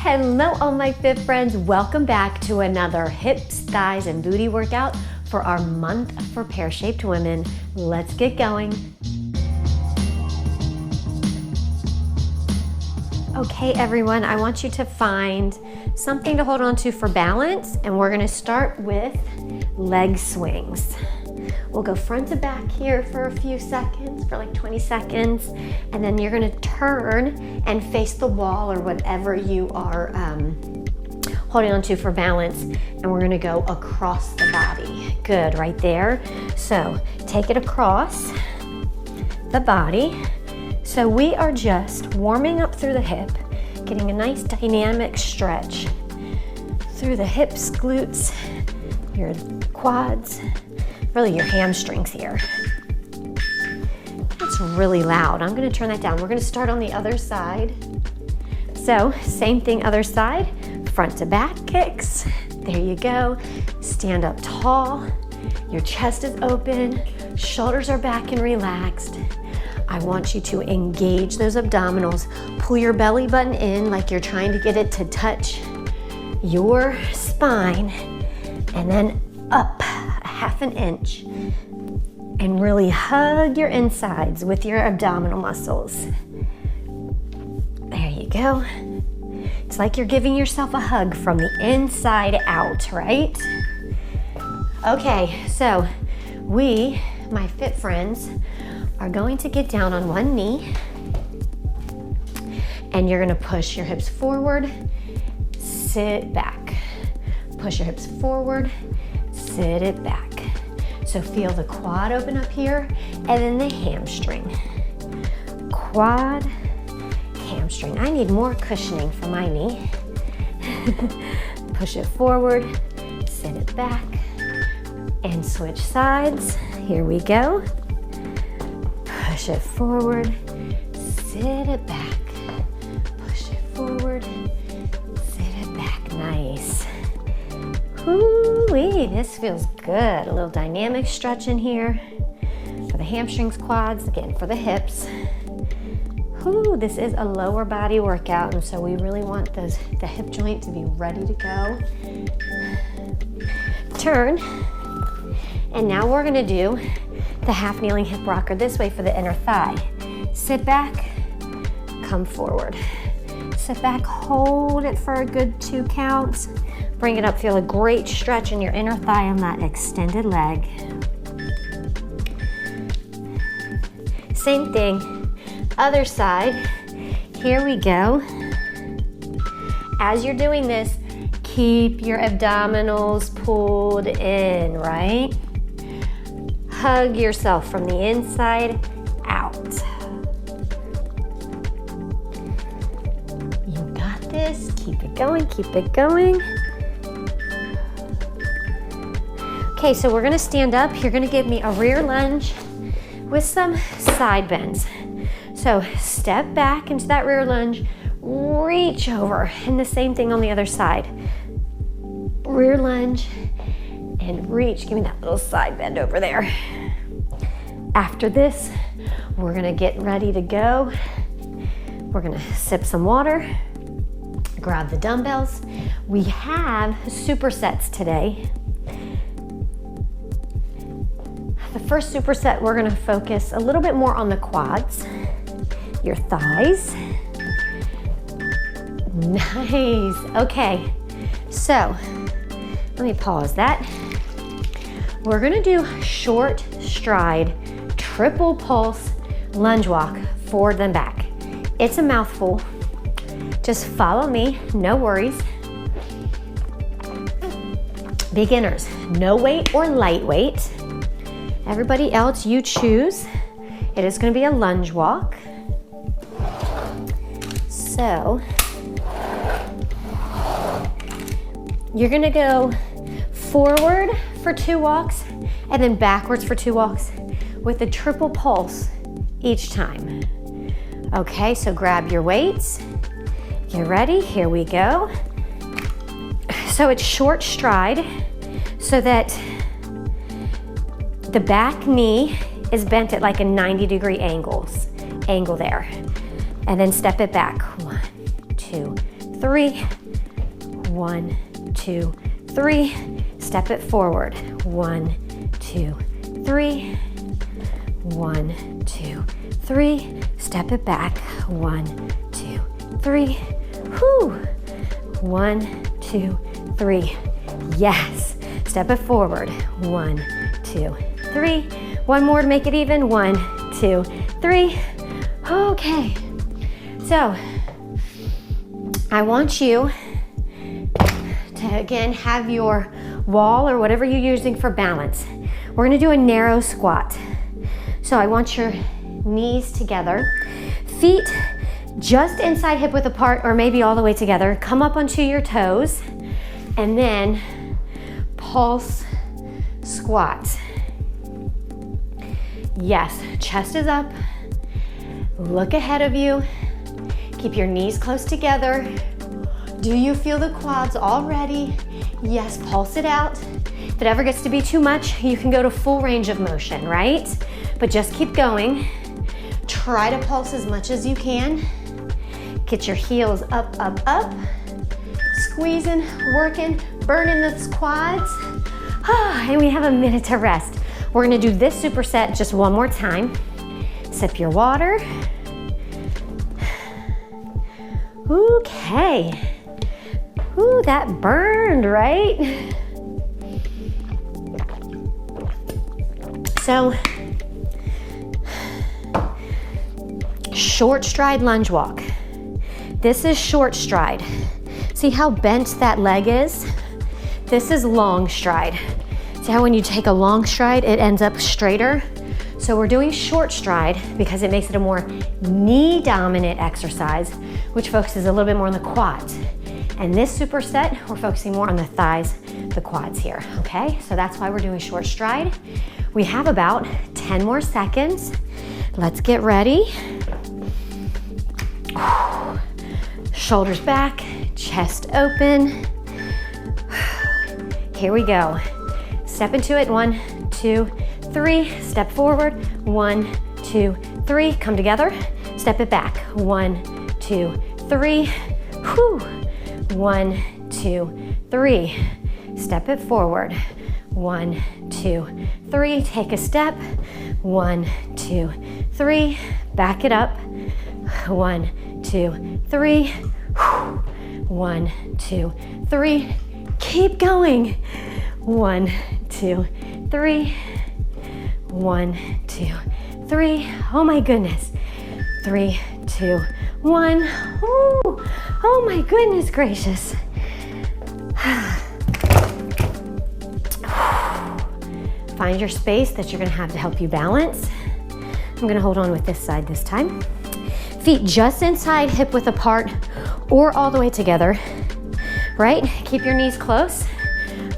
Hello all my fit friends, welcome back to another hips, thighs, and booty workout for our month for pear-shaped women. Let's get going. Okay everyone, I want you to find something to hold on to for balance, and we're gonna start with leg swings. We'll go front to back here for a few seconds, for like 20 seconds, and then you're gonna turn and face the wall or whatever you are holding on to for balance, and we're gonna go across the body. Good, right there. So take it across the body. So we are just warming up through the hip, getting a nice dynamic stretch through the hips, glutes, your quads, really your hamstrings here. It's really loud. I'm gonna turn that down. We're gonna start on the other side. So same thing, other side, front to back kicks. There you go. Stand up tall. Your chest is open, shoulders are back and relaxed. I want you to engage those abdominals. Pull your belly button in like you're trying to get it to touch your spine, and then up a half an inch, and really hug your insides with your abdominal muscles. There you go. It's like you're giving yourself a hug from the inside out, right? Okay, so we, my fit friends, are going to get down on one knee, and you're gonna push your hips forward, sit back. Push your hips forward, sit it back. So feel the quad open up here, and then the hamstring. Quad, hamstring. I need more cushioning for my knee. Push it forward, sit it back, and switch sides. Here we go. Push it forward, sit it back. Push it forward, sit it back. Nice. Woo-wee, this feels good. A little dynamic stretch in here for the hamstrings, quads, again for the hips. Woo, this is a lower body workout, and so we really want the hip joint to be ready to go. Turn, and now we're gonna do the half kneeling hip rocker this way for the inner thigh. Sit back, come forward. Sit back, hold it for a good 2 counts. Bring it up, feel a great stretch in your inner thigh on that extended leg. Same thing, other side. Here we go. As you're doing this, keep your abdominals pulled in, right? Hug yourself from the inside out. You got this. Keep it going, keep it going. Okay, so we're gonna stand up. You're gonna give me a rear lunge with some side bends. So step back into that rear lunge, reach over, and the same thing on the other side. Rear lunge, and reach, give me that little side bend over there. After this, we're gonna get ready to go. We're gonna sip some water, grab the dumbbells. We have supersets today. The first superset, we're gonna focus a little bit more on the quads, your thighs. Nice, okay. So, let me pause that. We're gonna do short stride, triple pulse, lunge walk, forward then back. It's a mouthful. Just follow me, no worries. Beginners, no weight or lightweight. Everybody else, you choose. It is gonna be a lunge walk. So, you're gonna go forward for 2 walks and then backwards for 2 walks with a triple pulse each time. Okay, so grab your weights. Get ready, here we go. So it's short stride so that the back knee is bent at like a 90-degree angle there. And then step it back. 1, 2, 3. 1, 2, 3. Step it forward. 1, 2, 3. 1, 2, 3. Step it back. 1, 2, 3. Whew. 1, 2, 3. Yes. Step it forward. 1, 2, 3. One more to make it even. 1, 2, 3. Okay. So I want you to again have your wall or whatever you're using for balance. We're gonna do a narrow squat. So I want your knees together, feet just inside hip width apart or maybe all the way together. Come up onto your toes and then pulse squat. Yes, chest is up. Look ahead of you. Keep your knees close together. Do you feel the quads already? Yes, pulse it out. If it ever gets to be too much, you can go to full range of motion, right? But just keep going. Try to pulse as much as you can. Get your heels up, up, up. Squeezing, working, burning those quads. And we have a minute to rest. We're gonna do this superset just one more time. Sip your water. Okay. Ooh, that burned, right? So, short stride lunge walk. This is short stride. See how bent that leg is? This is long stride. See how when you take a long stride, it ends up straighter? So we're doing short stride because it makes it a more knee dominant exercise, which focuses a little bit more on the quads. And this superset, we're focusing more on the thighs, the quads here, okay? So that's why we're doing short stride. We have about 10 more seconds. Let's get ready. Shoulders back, chest open. Here we go. Step into it, 1, 2, 3. Step forward, 1, 2, 3. Come together, step it back, 1, 2, 3. Whew. 1, 2, 3. Step it forward, 1, 2, 3. Take a step, 1, 2, 3. Back it up, 1, 2, 3. 1, 2, 3. Keep going. 1, 2, 3. 1, 2, 3. Oh my goodness. 3, 2, 1. Ooh. Oh my goodness gracious. Find your space that you're gonna have to help you balance. I'm gonna hold on with this side this time. Feet just inside hip width apart or all the way together, right? Keep your knees close.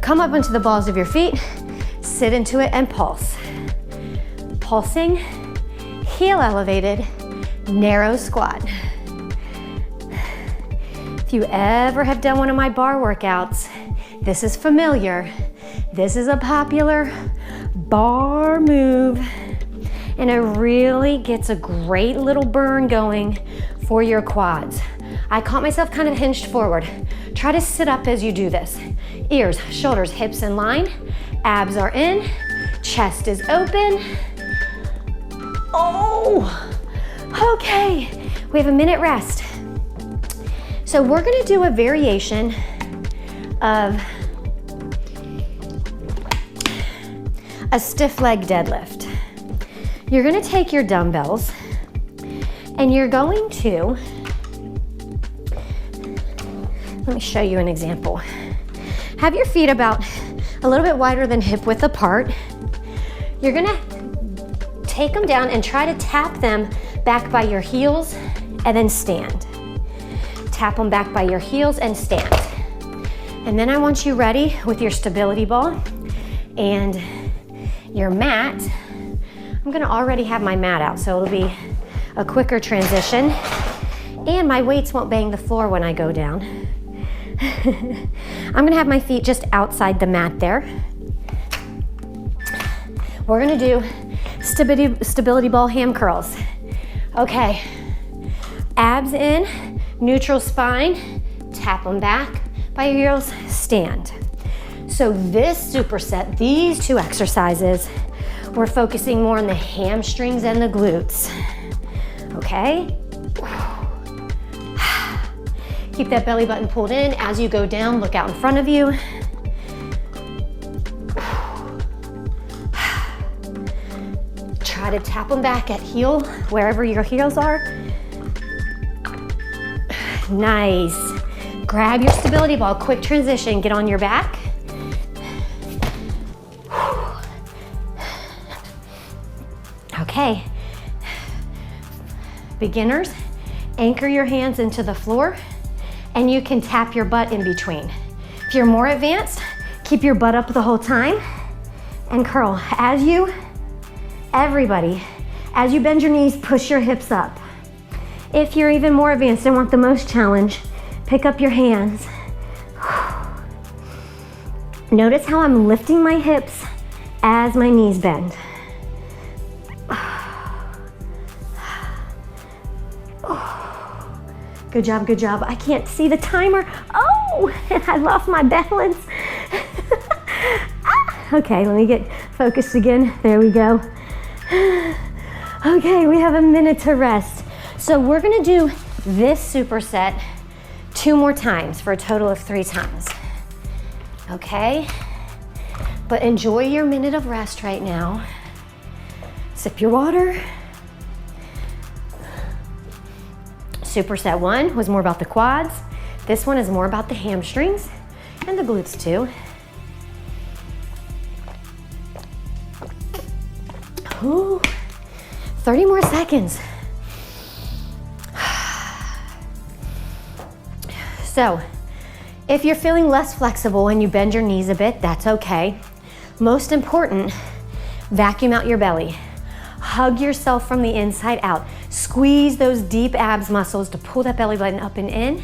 Come up into the balls of your feet, sit into it and pulse. Pulsing, heel elevated, narrow squat. If you ever have done one of my bar workouts, this is familiar. This is a popular bar move. And it really gets a great little burn going for your quads. I caught myself kind of hinged forward. Try to sit up as you do this. Ears, shoulders, hips in line. Abs are in. Chest is open. Oh, okay. We have a minute rest. So we're gonna do a variation of a stiff leg deadlift. You're gonna take your dumbbells and you're going to, let me show you an example. Have your feet about a little bit wider than hip width apart. You're gonna take them down and try to tap them back by your heels and then stand. Tap them back by your heels and stand. And then I want you ready with your stability ball and your mat. I'm gonna already have my mat out, so it'll be a quicker transition. And my weights won't bang the floor when I go down. I'm gonna have my feet just outside the mat there. We're gonna do stability ball ham curls. Okay, abs in, neutral spine, tap them back by your heels, stand. So this superset, these two exercises, we're focusing more on the hamstrings and the glutes, okay? Keep that belly button pulled in. As you go down, look out in front of you. Try to tap them back at heel, wherever your heels are. Nice. Grab your stability ball, quick transition, get on your back. Okay. Beginners, anchor your hands into the floor and you can tap your butt in between. If you're more advanced, keep your butt up the whole time and curl. Everybody, as you bend your knees, push your hips up. If you're even more advanced and want the most challenge, pick up your hands. Notice how I'm lifting my hips as my knees bend. Good job, good job. I can't see the timer. Oh, I lost my balance. Okay, let me get focused again. There we go. Okay, we have a minute to rest. So we're gonna do this superset 2 more times for a total of 3 times. Okay? But enjoy your minute of rest right now. Sip your water. Superset 1 was more about the quads. This one is more about the hamstrings and the glutes too. Ooh, 30 more seconds. So, if you're feeling less flexible and you bend your knees a bit, that's okay. Most important, vacuum out your belly. Hug yourself from the inside out. Squeeze those deep abs muscles to pull that belly button up and in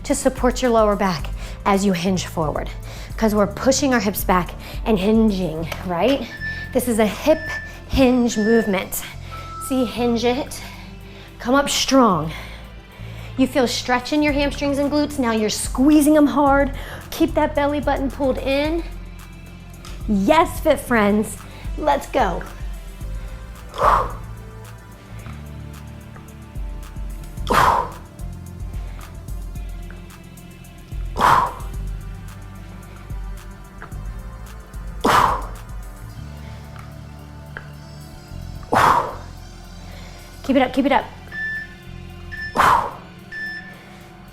to support your lower back as you hinge forward. Because we're pushing our hips back and hinging, right? This is a hip hinge movement. See, hinge it, come up strong. You feel stretch in your hamstrings and glutes. Now you're squeezing them hard. Keep that belly button pulled in. Yes, fit friends, let's go. Keep it up, keep it up.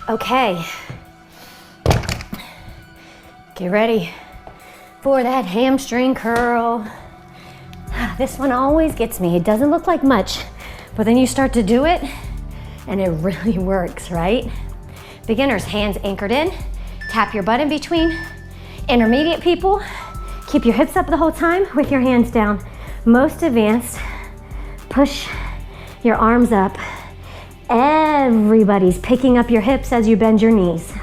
Okay. Get ready for that hamstring curl. This one always gets me. It doesn't look like much, but then you start to do it and it really works, right? Beginners, hands anchored in, tap your butt in between. Intermediate people, keep your hips up the whole time with your hands down. Most advanced, push your arms up. Everybody's picking up your hips as you bend your knees.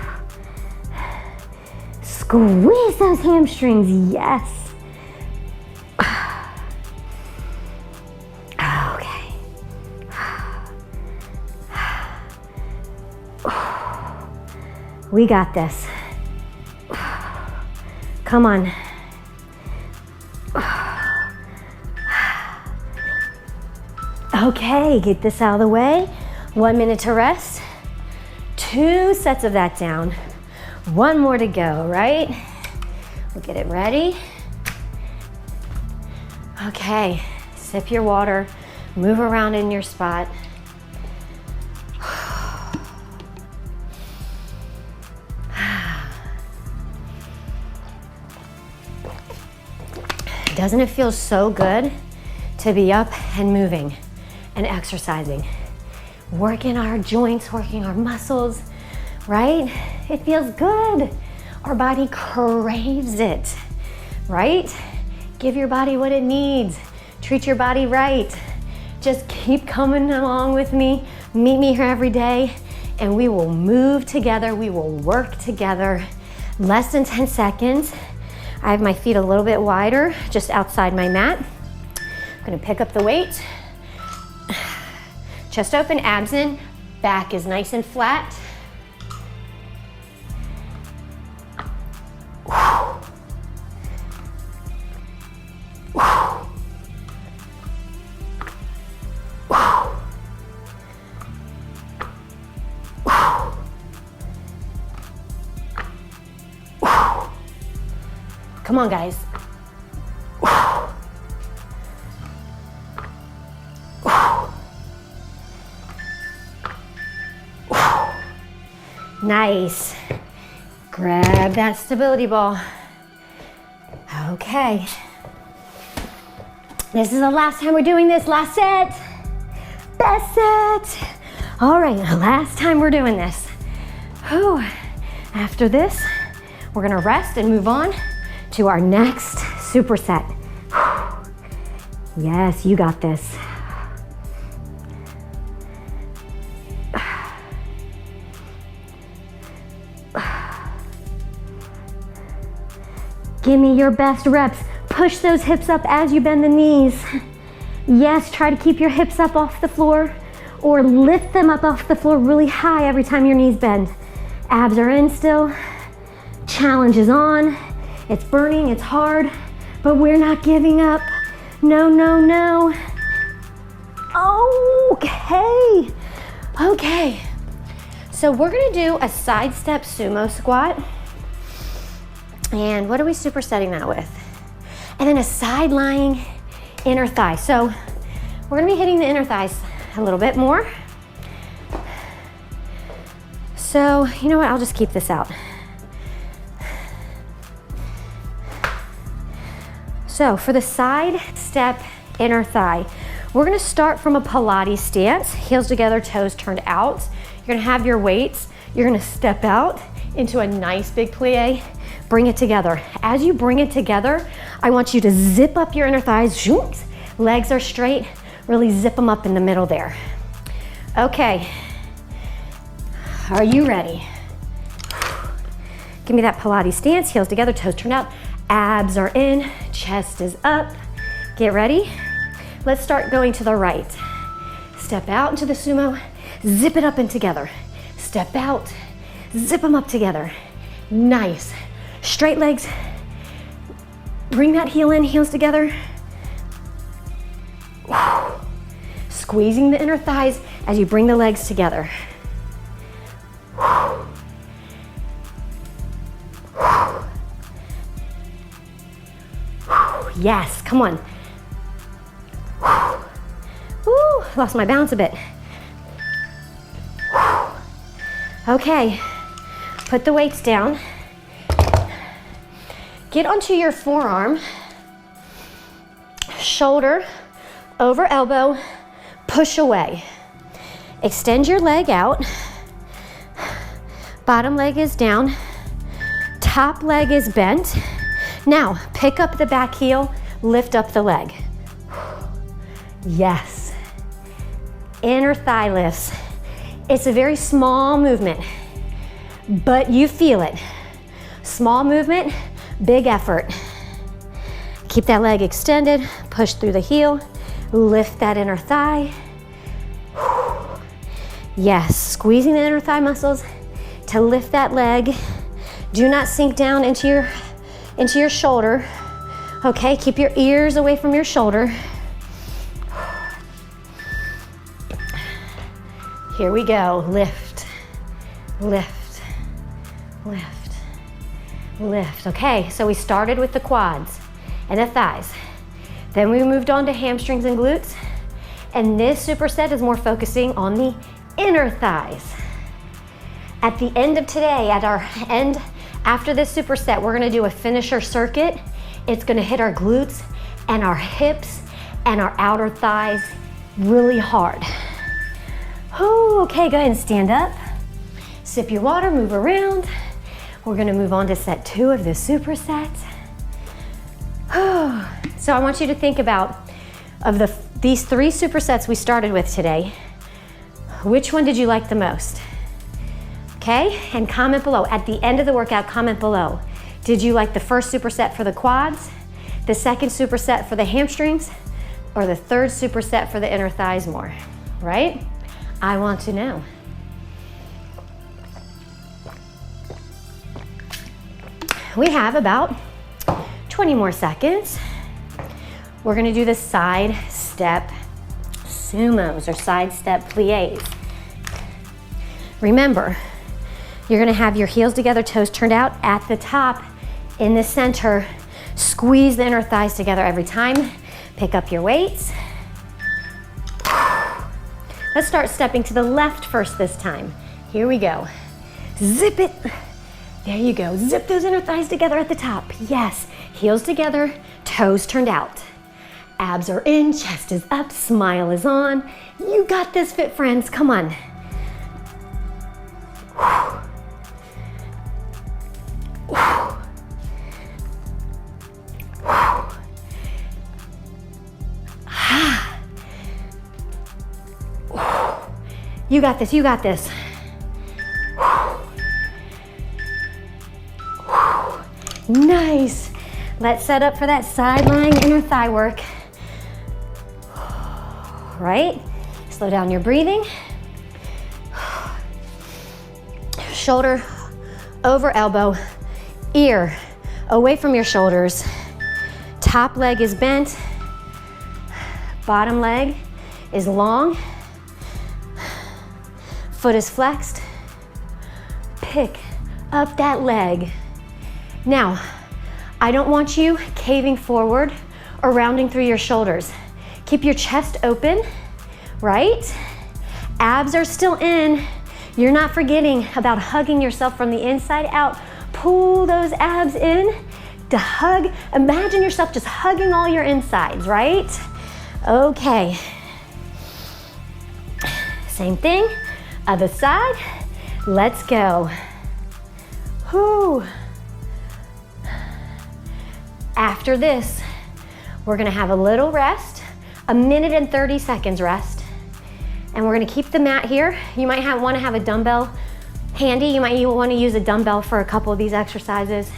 Squeeze those hamstrings, yes. Okay. We got this. Come on. Okay, get this out of the way. 1 minute to rest. 2 sets of that down. 1 more to go, right? We'll get it ready. Okay, sip your water, move around in your spot. Doesn't it feel so good to be up and moving and exercising? Working our joints, working our muscles, right? It feels good. Our body craves it, right? Give your body what it needs. Treat your body right. Just keep coming along with me. Meet me here every day and we will move together. We will work together. Less than 10 seconds. I have my feet a little bit wider, just outside my mat. I'm gonna pick up the weight. Chest open, abs in, back is nice and flat. Come on, guys. Nice. Grab that stability ball. Okay. This is the last time we're doing this. Last set. Best set. All right, last time we're doing this. Whew. After this, we're gonna rest and move on to our next superset. Yes, you got this. Give me your best reps. Push those hips up as you bend the knees. Yes, try to keep your hips up off the floor or lift them up off the floor really high every time your knees bend. Abs are in still. Challenge is on. It's burning, it's hard, but we're not giving up. No, no, no. Okay. Okay. So we're gonna do a side step sumo squat. And what are we supersetting that with? And then a side lying inner thigh. So we're gonna be hitting the inner thighs a little bit more. So you know what, I'll just keep this out. So for the side step inner thigh, we're gonna start from a Pilates stance, heels together, toes turned out. You're gonna have your weights, you're gonna step out into a nice big plie. Bring it together. As you bring it together, I want you to zip up your inner thighs. Shoot. Legs are straight. Really zip them up in the middle there. Okay. Are you ready? Give me that Pilates stance. Heels together, toes turned out. Abs are in, chest is up. Get ready. Let's start going to the right. Step out into the sumo. Zip it up and together. Step out. Zip them up together. Nice. Straight legs. Bring that heel in, heels together. Squeezing the inner thighs as you bring the legs together. Yes, come on. Woo, lost my balance a bit. Okay, put the weights down. Get onto your forearm, shoulder over elbow, push away. Extend your leg out. Bottom leg is down. Top leg is bent. Now, pick up the back heel, lift up the leg. Yes. Inner thigh lifts. It's a very small movement, but you feel it. Small movement, big effort. Keep that leg extended, push through the heel, lift that inner thigh. Yes, squeezing the inner thigh muscles to lift that leg. Do not sink down into your shoulder. Okay, keep your ears away from your shoulder. Here we go, lift, lift, lift. Lift. Okay, so we started with the quads and the thighs. Then we moved on to hamstrings and glutes. And this superset is more focusing on the inner thighs. At the end of today, at our end, after this superset, we're gonna do a finisher circuit. It's gonna hit our glutes and our hips and our outer thighs really hard. Oh, okay, go ahead and stand up. Sip your water, move around. We're gonna move on to set 2 of this superset. So I want you to think about, these 3 supersets we started with today, which one did you like the most? Okay, and comment below. At the end of the workout, comment below. Did you like the first superset for the quads, the second superset for the hamstrings, or the third superset for the inner thighs more, right? I want to know. We have about 20 more seconds. We're gonna do the side step sumos or side step plies. Remember, you're gonna have your heels together, toes turned out at the top in the center. Squeeze the inner thighs together every time. Pick up your weights. Let's start stepping to the left first this time. Here we go. Zip it. There you go. Zip those inner thighs together at the top. Yes. Heels together, toes turned out. Abs are in, chest is up, smile is on. You got this, fit friends. Come on. You got this, you got this. Nice. Let's set up for that side lying inner thigh work. Right? Slow down your breathing. Shoulder over elbow, ear away from your shoulders. Top leg is bent, bottom leg is long, foot is flexed. Pick up that leg. Now, I don't want you caving forward or rounding through your shoulders. Keep your chest open, right? Abs are still in. You're not forgetting about hugging yourself from the inside out. Pull those abs in to hug. Imagine yourself just hugging all your insides, right? Okay. Same thing, other side. Let's go. Whew. After this, we're gonna have a little rest, a minute and 30 seconds rest. And we're gonna keep the mat here. You might wanna have a dumbbell handy. You might wanna use a dumbbell for a couple of these exercises.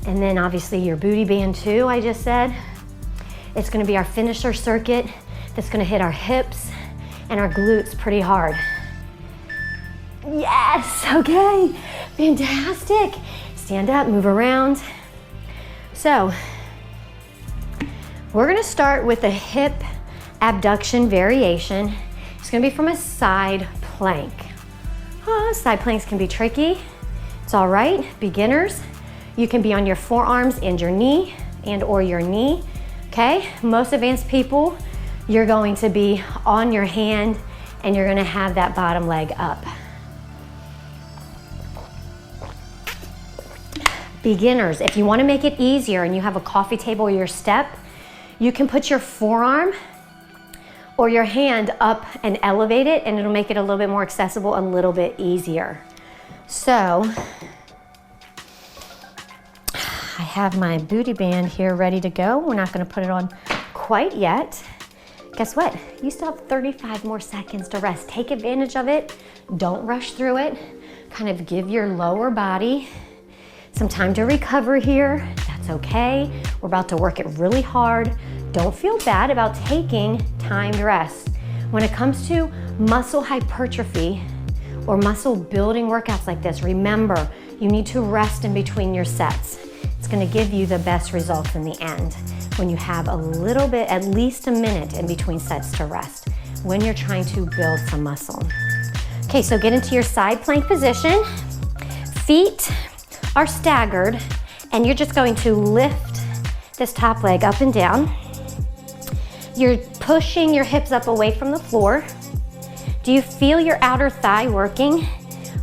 And then obviously your booty band too, I just said. It's gonna be our finisher circuit that's gonna hit our hips and our glutes pretty hard. Yes, okay, fantastic. Stand up, move around. So, we're gonna start with a hip abduction variation. It's gonna be from a side plank. Side planks can be tricky. It's all right, beginners. You can be on your forearms and your knee or your knee, okay? Most advanced people, you're going to be on your hand and you're gonna have that bottom leg up. Beginners, if you wanna make it easier and you have a coffee table or your step, you can put your forearm or your hand up and elevate it, and it'll make it a little bit more accessible, a little bit easier. So, I have my booty band here ready to go. We're not gonna put it on quite yet. Guess what? You still have 35 more seconds to rest. Take advantage of it. Don't rush through it. Kind of give your lower body some time to recover here. That's okay. We're about to work it really hard. Don't feel bad about taking time to rest. When it comes to muscle hypertrophy or muscle building workouts like this, remember, you need to rest in between your sets. It's gonna give you the best results in the end when you have a little bit, at least a minute in between sets to rest when you're trying to build some muscle. Okay, so get into your side plank position. Feet are staggered, and you're just going to lift this top leg up and down. You're pushing your hips up away from the floor. Do you feel your outer thigh working?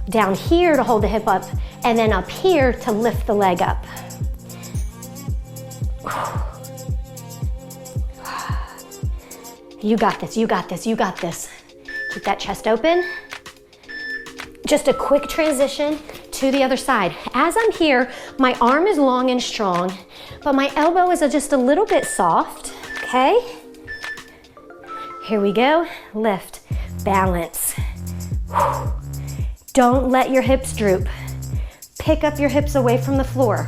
Down here to hold the hip up, and then up here to lift the leg up. You got this, you got this, you got this. Keep that chest open. Just a quick transition to the other side. As I'm here, my arm is long and strong, but my elbow is just a little bit soft, okay? Here we go, lift, balance. Don't let your hips droop. Pick up your hips away from the floor.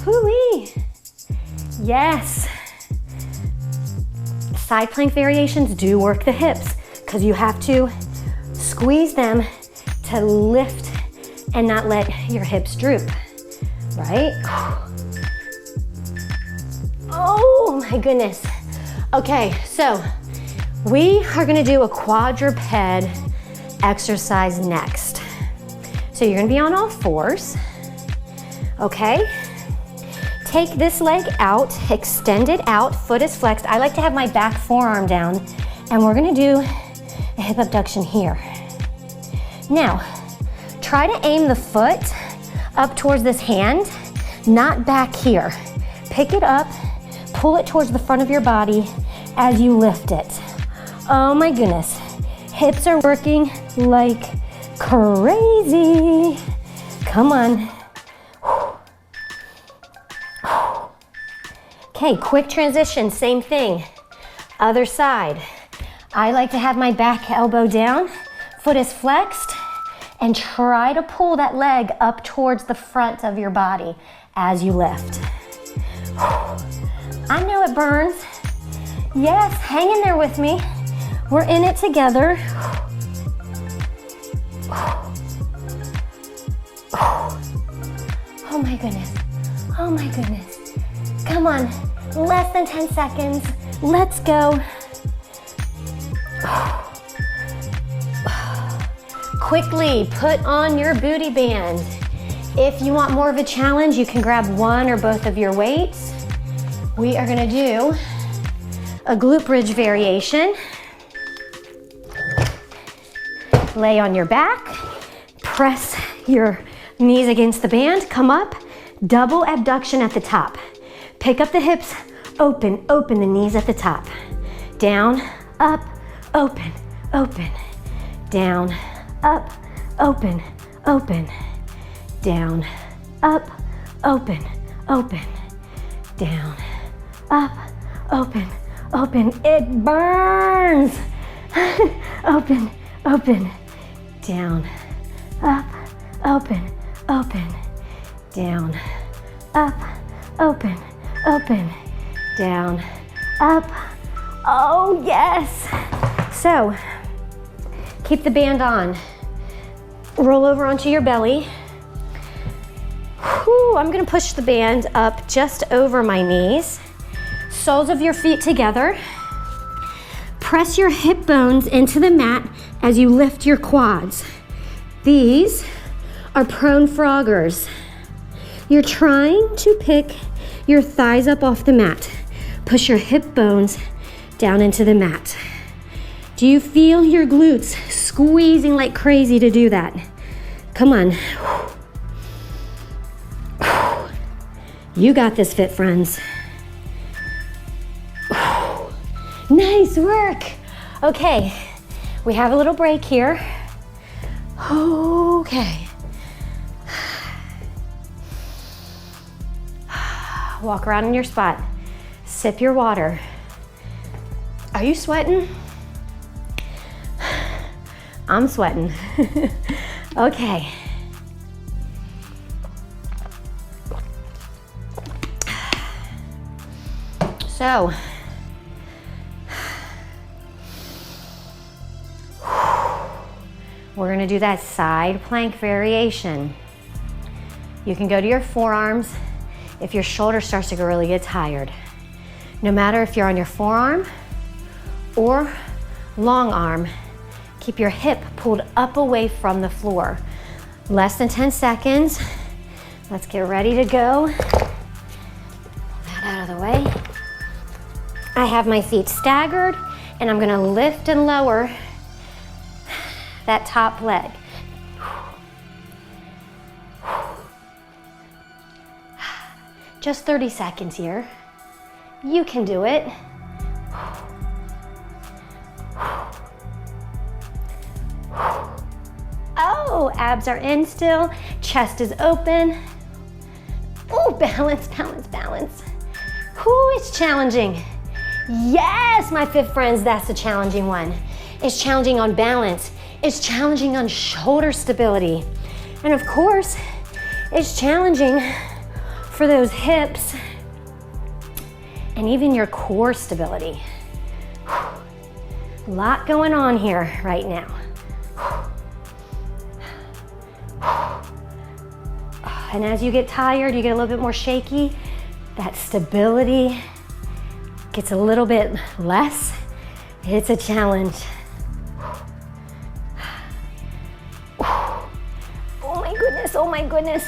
Hoo-wee. Yes. Side plank variations do work the hips because you have to squeeze them to lift and not let your hips droop, right? Oh my goodness. Okay, so we are gonna do a quadruped exercise next. So you're gonna be on all fours. okay? Take this leg out, extend it out, foot is flexed. I like to have my back forearm down, and we're gonna do a hip abduction here. Now, try to aim the foot up towards this hand, not back here. Pick it up, pull it towards the front of your body as you lift it. Oh my goodness, hips are working like crazy. Come on. Okay, quick transition, same thing. Other side. I like to have my back elbow down, foot is flexed, and try to pull that leg up towards the front of your body as you lift. I know it burns. Yes, hang in there with me. We're in it together. Oh my goodness, oh my goodness. Come on, less than 10 seconds. Let's go. Quickly put on your booty band. If you want more of a challenge, you can grab one or both of your weights. We are gonna do a glute bridge variation. Lay on your back, press your knees against the band, come up, double abduction at the top. Pick up the hips, open the knees at the top. Down, up, open, down, up, open, down, up, open, down, up, open. It burns. Open, down, up, open, down, up, open, down, up. Oh yes. So keep the band on. Roll over onto your belly. Whew, I'm gonna push the band up just over my knees. Soles of your feet together. Press your hip bones into the mat as you lift your quads. These are prone froggers. You're trying to pick your thighs up off the mat. Push your hip bones down into the mat. Do you feel your glutes squeezing like crazy to do that? Come on. You got this, fit friends. Nice work. Okay, we have a little break here. Okay. Walk around in your spot. Sip your water. Are you sweating? I'm sweating. Okay. So, we're gonna do that side plank variation. You can go to your forearms if your shoulder starts to really get tired. No matter if you're on your forearm or long arm, keep your hip pulled up away from the floor. Less than 10 seconds. Let's get ready to go. Pull that out of the way. I have my feet staggered and I'm gonna lift and lower that top leg. Just 30 seconds here. You can do it. Oh, abs are in still. Chest is open. Oh, balance, balance, balance. Whew, it's challenging. Yes, my fit friends, that's a challenging one. It's challenging on balance. It's challenging on shoulder stability. And of course, it's challenging for those hips and even your core stability. A lot going on here right now. And as you get tired, you get a little bit more shaky. That stability gets a little bit less. It's a challenge. Oh my goodness, oh my goodness.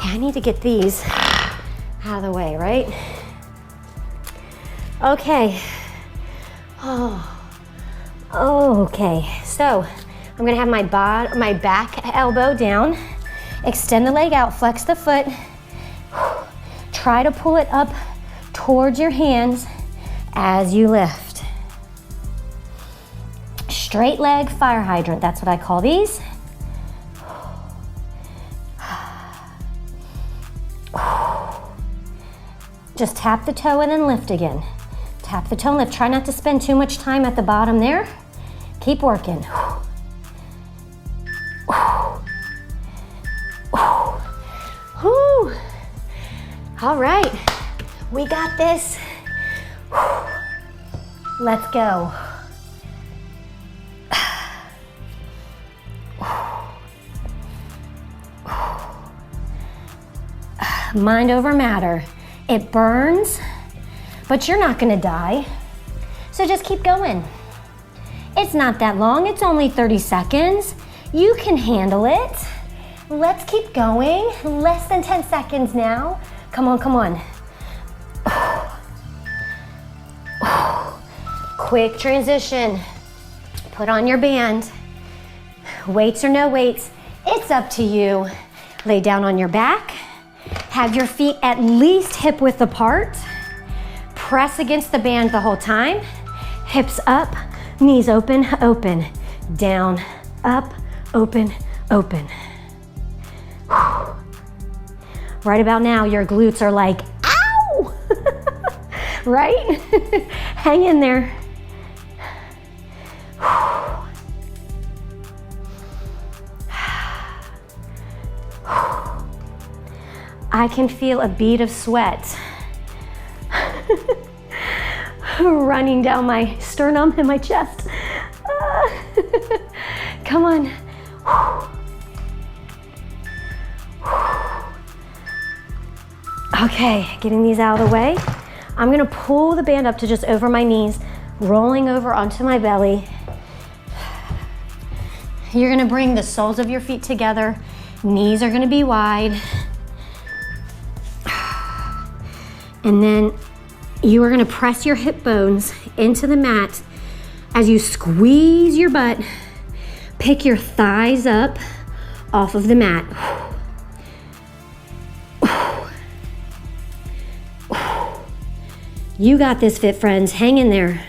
Okay, I need to get these out of the way, right? Okay. Okay, so I'm gonna have my back elbow down, extend the leg out, flex the foot, try to pull it up towards your hands as you lift. Straight leg fire hydrant, that's what I call these. Just tap the toe and then lift again. Tap the toe and lift. Try not to spend too much time at the bottom there. Keep working. All right, we got this. Let's go. Mind over matter. It burns, but you're not gonna die. So just keep going. It's not that long, it's only 30 seconds. You can handle it. Let's keep going. Less than 10 seconds now. Come on, come on. Quick transition. Put on your band. Weights or no weights, it's up to you. Lay down on your back. Have your feet at least hip width apart. Press against the band the whole time. Hips up, knees open, open. Down, up, open, open. Right about now, your glutes are like, ow! Right? Hang in there. I can feel a bead of sweat running down my sternum and my chest. Come on. Okay, getting these out of the way. I'm gonna pull the band up to just over my knees, rolling over onto my belly. You're gonna bring the soles of your feet together. Knees are gonna be wide. And then you are gonna press your hip bones into the mat as you squeeze your butt. Pick your thighs up off of the mat. You got this, fit friends. Hang in there.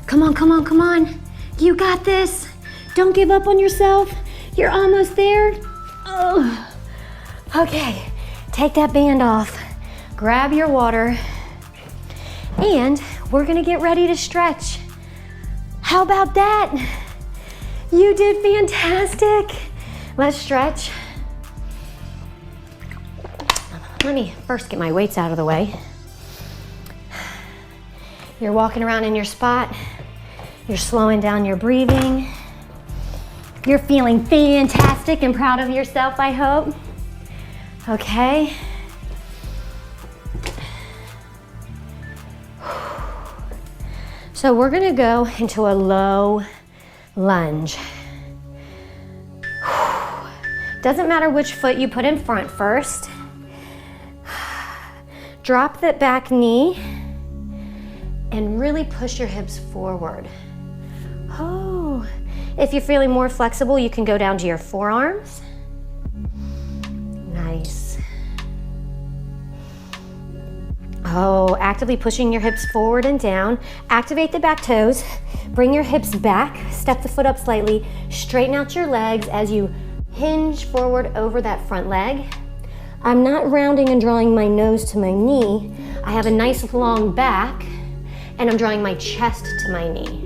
Come on, come on, come on. You got this. Don't give up on yourself. You're almost there. Oh. Okay, take that band off. Grab your water. And we're gonna get ready to stretch. How about that? You did fantastic. Let's stretch. Let me first get my weights out of the way. You're walking around in your spot. You're slowing down your breathing. You're feeling fantastic and proud of yourself, I hope. Okay. So we're gonna go into a low lunge. Doesn't matter which foot you put in front first. Drop that back knee and really push your hips forward. Oh, if you're feeling more flexible, you can go down to your forearms. Nice. Oh, actively pushing your hips forward and down. Activate the back toes. Bring your hips back. Step the foot up slightly. Straighten out your legs as you hinge forward over that front leg. I'm not rounding and drawing my nose to my knee. I have a nice long back and I'm drawing my chest to my knee.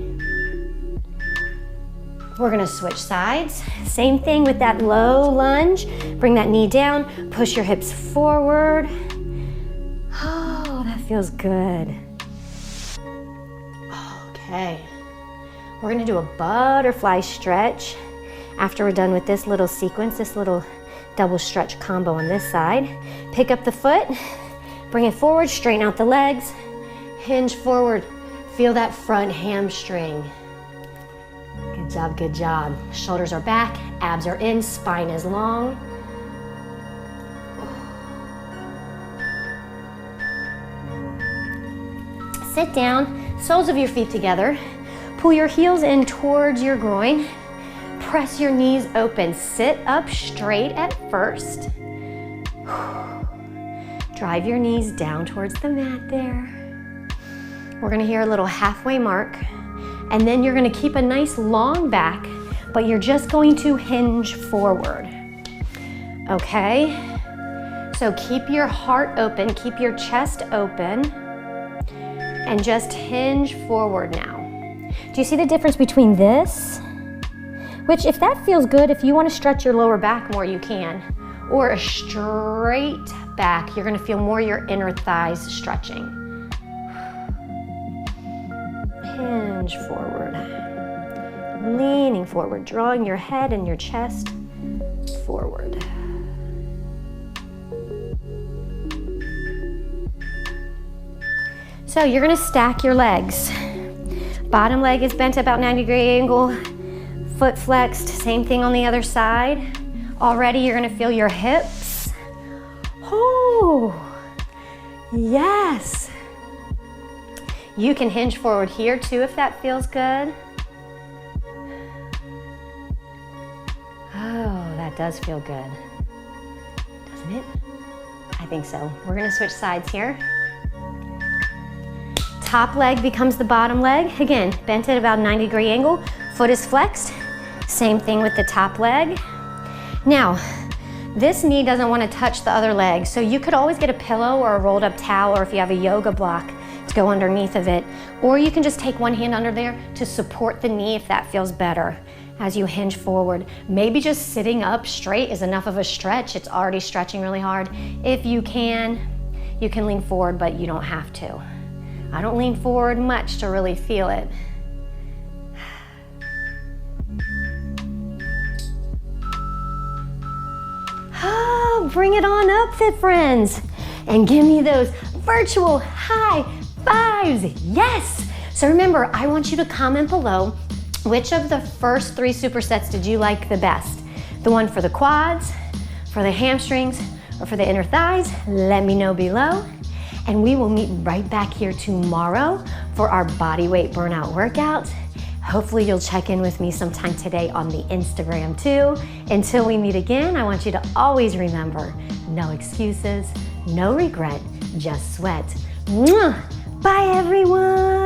We're gonna switch sides. Same thing with that low lunge. Bring that knee down, push your hips forward. Oh, that feels good. Okay, we're gonna do a butterfly stretch. After we're done with this little sequence, this little double stretch combo on this side. Pick up the foot, bring it forward, straighten out the legs, hinge forward. Feel that front hamstring. Good Good job, good job. Shoulders are back, abs are in, spine is long. Sit down, soles of your feet together. Pull your heels in towards your groin. Press your knees open. Sit up straight at first. Drive your knees down towards the mat there. We're gonna hear a little halfway mark, and then you're gonna keep a nice long back, but you're just going to hinge forward. Okay? So keep your heart open, keep your chest open, and just hinge forward now. Do you see the difference between this? Which, if that feels good, if you want to stretch your lower back more, you can. Or a straight back, you're going to feel more your inner thighs stretching. Hinge forward. Leaning forward, drawing your head and your chest forward. So you're going to stack your legs. Bottom leg is bent about 90-degree angle. Foot flexed, same thing on the other side. Already you're gonna feel your hips. Oh, yes. You can hinge forward here too if that feels good. Oh, that does feel good, doesn't it? I think so. We're gonna switch sides here. Top leg becomes the bottom leg. Again, bent at about 90-degree angle. Foot is flexed. Same thing with the top leg. Now, this knee doesn't want to touch the other leg, so you could always get a pillow or a rolled up towel, or if you have a yoga block, to go underneath of it. Or you can just take one hand under there to support the knee if that feels better as you hinge forward. Maybe just sitting up straight is enough of a stretch. It's already stretching really hard. If you can lean forward, but you don't have to. I don't lean forward much to really feel it. Oh, bring it on up, fit friends, and give me those virtual high fives. Yes. So remember, I want you to comment below which of the first 3 supersets did you like the best? The one for the quads, for the hamstrings, or for the inner thighs? Let me know below. And we will meet right back here tomorrow for our body weight burnout workout. Hopefully you'll check in with me sometime today on the Instagram too. Until we meet again, I want you to always remember, no excuses, no regret, just sweat. Mwah! Bye everyone.